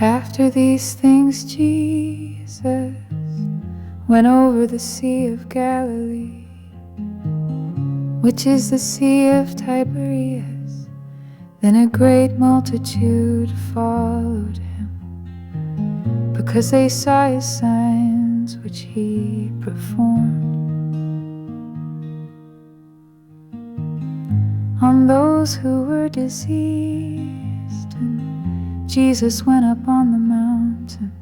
After these things, Jesus went over the Sea of Galilee, which is the Sea of Tiberias. Then a great multitude followed him, because they saw his signs which he performed on those who were diseased. And Jesus went up on the mountain,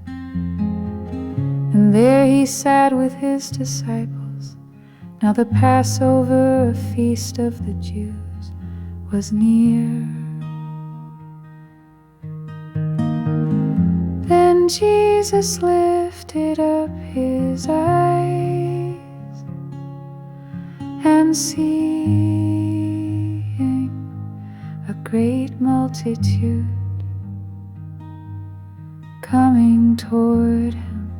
and there he sat with his disciples. Now the Passover, a feast of the Jews, was near. Then Jesus lifted up his eyes, and seeing a great multitude coming toward him,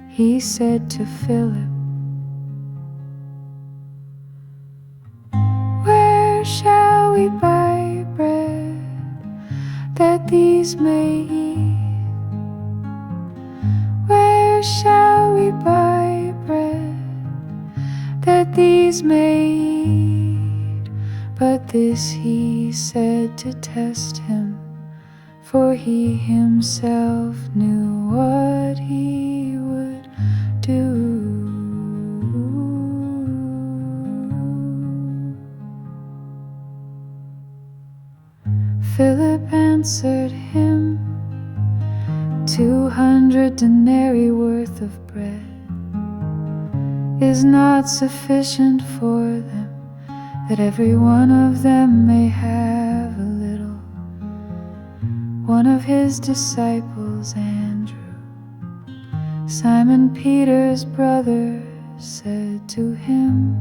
he said to Philip, "Where shall we buy bread that these may eat? Where shall we buy bread that these may eat?" But this he said to test him, for he himself knew what he would do. Philip answered him, 200 denarii worth of bread is not sufficient for them, that every one of them may have a little. One of his disciples, Andrew, Simon Peter's brother, said to him,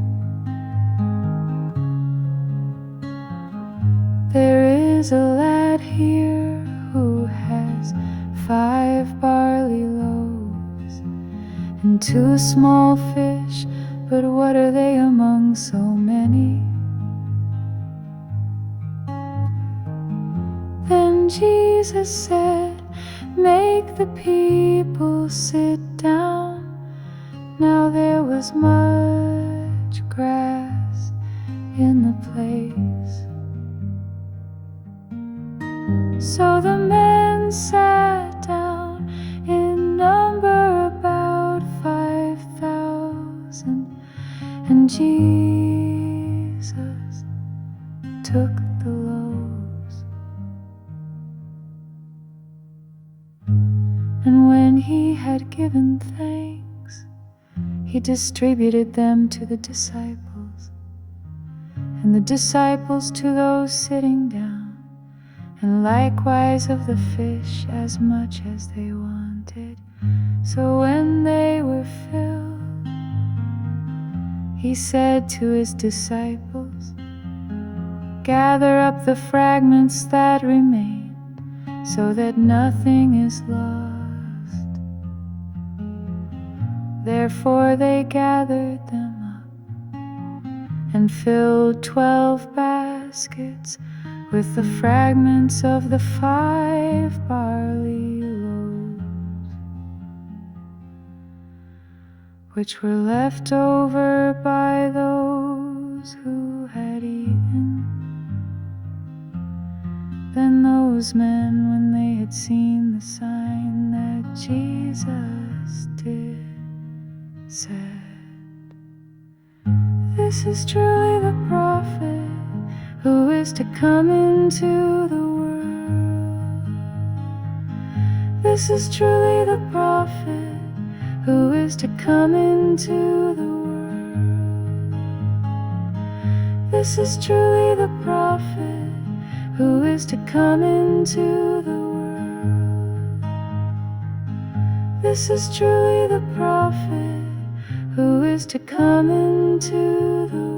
"There is a lad here who has 5 barley loaves and 2 small fish, but what are they among so many?" Then Jesus said, "Make the people sit down." Now there was much grass in the place, so the men sat down, in number about 5,000, and Jesus took the loaves, and when he had given thanks, he distributed them to the disciples, and the disciples to those sitting down, and likewise of the fish as much as they wanted. So when they were filled, he said to his disciples, "Gather up the fragments that remain, so that nothing is lost." Therefore they gathered them up and filled 12 baskets with the fragments of the 5 barley loaves, which were left over by those who had eaten. Then those men, when they had seen the sign that Jesus did, said, "This is truly the prophet who is to come into the world. This is truly the prophet who is to come into the world. This is truly the prophet who is to come into the world. This is truly the prophet who is to come into the world."